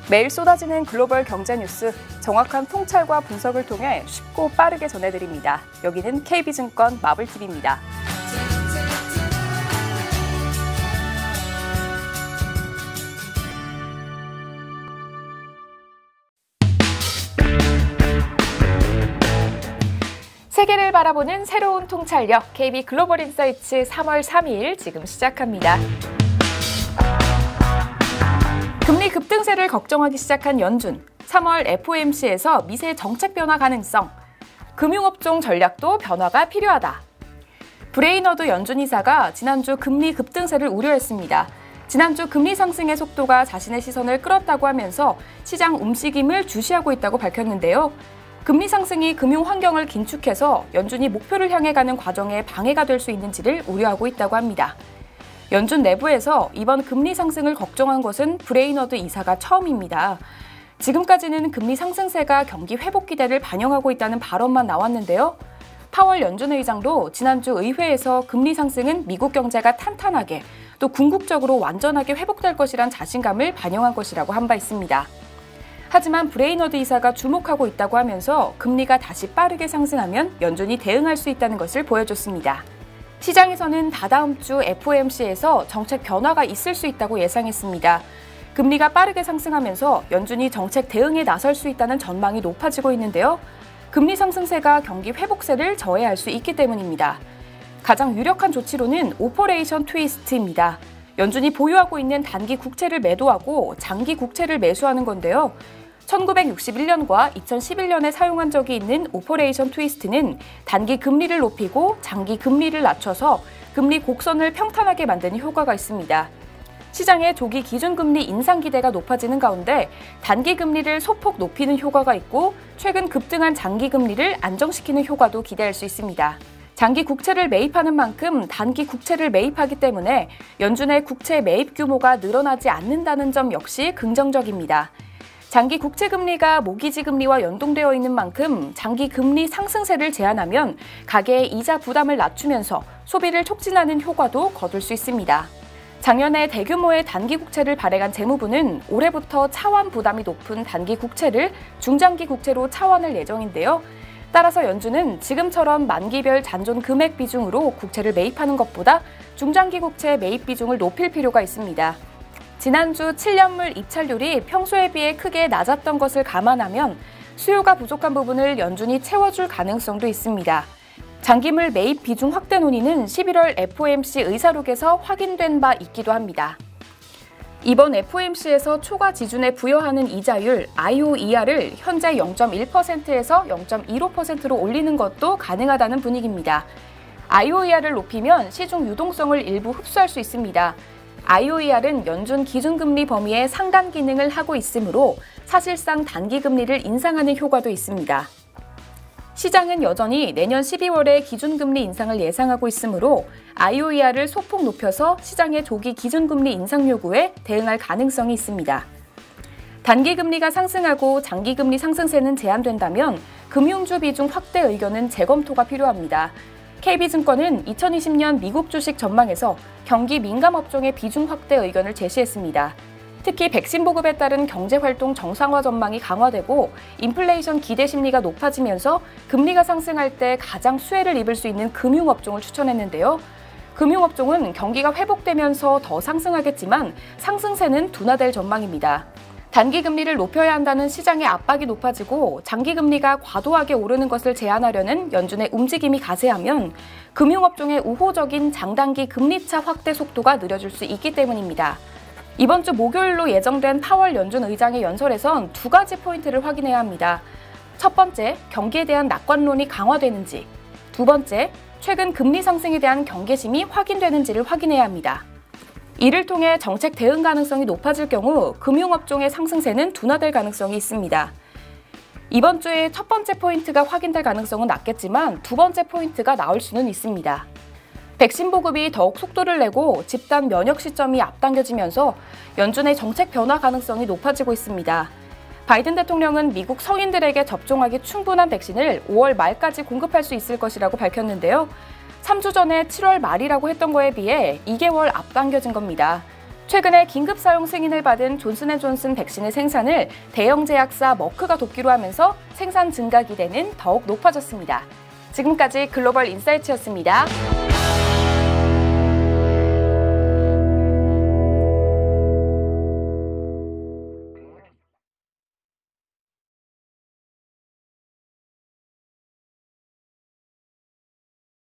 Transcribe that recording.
매일 쏟아지는 글로벌 경제 뉴스, 정확한 통찰과 분석을 통해 쉽고 빠르게 전해드립니다. 여기는 KB증권 마블TV입니다. 세계를 바라보는 새로운 통찰력, KB 글로벌 인사이츠 3월 3일 지금 시작합니다. 금리 급등세를 걱정하기 시작한 연준, 3월 FOMC에서 미세 정책 변화 가능성, 금융업종 전략도 변화가 필요하다. 브레이너드 연준 이사가 지난주 금리 급등세를 우려했습니다. 지난주 금리 상승의 속도가 자신의 시선을 끌었다고 하면서 시장 움직임을 주시하고 있다고 밝혔는데요. 금리 상승이 금융 환경을 긴축해서 연준이 목표를 향해 가는 과정에 방해가 될 수 있는지를 우려하고 있다고 합니다. 연준 내부에서 이번 금리 상승을 걱정한 것은 브레이너드 이사가 처음입니다. 지금까지는 금리 상승세가 경기 회복 기대를 반영하고 있다는 발언만 나왔는데요. 파월 연준 의장도 지난주 의회에서 금리 상승은 미국 경제가 탄탄하게 또 궁극적으로 완전하게 회복될 것이란 자신감을 반영한 것이라고 한 바 있습니다. 하지만 브레이너드 이사가 주목하고 있다고 하면서 금리가 다시 빠르게 상승하면 연준이 대응할 수 있다는 것을 보여줬습니다. 시장에서는 다다음 주 FOMC에서 정책 변화가 있을 수 있다고 예상했습니다. 금리가 빠르게 상승하면서 연준이 정책 대응에 나설 수 있다는 전망이 높아지고 있는데요. 금리 상승세가 경기 회복세를 저해할 수 있기 때문입니다. 가장 유력한 조치로는 오퍼레이션 트위스트입니다. 연준이 보유하고 있는 단기 국채를 매도하고 장기 국채를 매수하는 건데요. 1961년과 2011년에 사용한 적이 있는 오퍼레이션 트위스트는 단기 금리를 높이고 장기 금리를 낮춰서 금리 곡선을 평탄하게 만드는 효과가 있습니다. 시장의 조기 기준금리 인상 기대가 높아지는 가운데 단기 금리를 소폭 높이는 효과가 있고 최근 급등한 장기 금리를 안정시키는 효과도 기대할 수 있습니다. 장기 국채를 매입하는 만큼 단기 국채를 매입하기 때문에 연준의 국채 매입 규모가 늘어나지 않는다는 점 역시 긍정적입니다. 장기 국채 금리가 모기지 금리와 연동되어 있는 만큼 장기 금리 상승세를 제한하면 가계의 이자 부담을 낮추면서 소비를 촉진하는 효과도 거둘 수 있습니다. 작년에 대규모의 단기 국채를 발행한 재무부는 올해부터 차환 부담이 높은 단기 국채를 중장기 국채로 차환할 예정인데요. 따라서 연준은 지금처럼 만기별 잔존 금액 비중으로 국채를 매입하는 것보다 중장기 국채 매입 비중을 높일 필요가 있습니다. 지난주 7년물 입찰률이 평소에 비해 크게 낮았던 것을 감안하면 수요가 부족한 부분을 연준이 채워줄 가능성도 있습니다. 장기물 매입 비중 확대 논의는 11월 FOMC 의사록에서 확인된 바 있기도 합니다. 이번 FOMC에서 초과 지준에 부여하는 이자율 IOER을 현재 0.1%에서 0.25%로 올리는 것도 가능하다는 분위기입니다. IOER을 높이면 시중 유동성을 일부 흡수할 수 있습니다. IOER은 연준 기준금리 범위의 상단 기능을 하고 있으므로 사실상 단기 금리를 인상하는 효과도 있습니다. 시장은 여전히 내년 12월에 기준금리 인상을 예상하고 있으므로 IOER을 소폭 높여서 시장의 조기 기준금리 인상 요구에 대응할 가능성이 있습니다. 단기 금리가 상승하고 장기 금리 상승세는 제한된다면 금융주 비중 확대 의견은 재검토가 필요합니다. KB증권은 2020년 미국 주식 전망에서 경기 민감 업종의 비중 확대 의견을 제시했습니다. 특히 백신 보급에 따른 경제활동 정상화 전망이 강화되고 인플레이션 기대 심리가 높아지면서 금리가 상승할 때 가장 수혜를 입을 수 있는 금융업종을 추천했는데요. 금융업종은 경기가 회복되면서 더 상승하겠지만 상승세는 둔화될 전망입니다. 단기 금리를 높여야 한다는 시장의 압박이 높아지고 장기 금리가 과도하게 오르는 것을 제한하려는 연준의 움직임이 가세하면 금융업종의 우호적인 장단기 금리차 확대 속도가 느려질 수 있기 때문입니다. 이번 주 목요일로 예정된 파월 연준 의장의 연설에선 두 가지 포인트를 확인해야 합니다. 첫 번째, 경기에 대한 낙관론이 강화되는지, 두 번째, 최근 금리 상승에 대한 경계심이 확인되는지를 확인해야 합니다. 이를 통해 정책 대응 가능성이 높아질 경우 금융업종의 상승세는 둔화될 가능성이 있습니다. 이번 주에 첫 번째 포인트가 확인될 가능성은 낮겠지만 두 번째 포인트가 나올 수는 있습니다. 백신 보급이 더욱 속도를 내고 집단 면역 시점이 앞당겨지면서 연준의 정책 변화 가능성이 높아지고 있습니다. 바이든 대통령은 미국 성인들에게 접종하기 충분한 백신을 5월 말까지 공급할 수 있을 것이라고 밝혔는데요. 3주 전에 7월 말이라고 했던 거에 비해 2개월 앞당겨진 겁니다. 최근에 긴급 사용 승인을 받은 존슨앤존슨 백신의 생산을 대형 제약사 머크가 돕기로 하면서 생산 증가 기대는 더욱 높아졌습니다. 지금까지 글로벌 인사이트였습니다.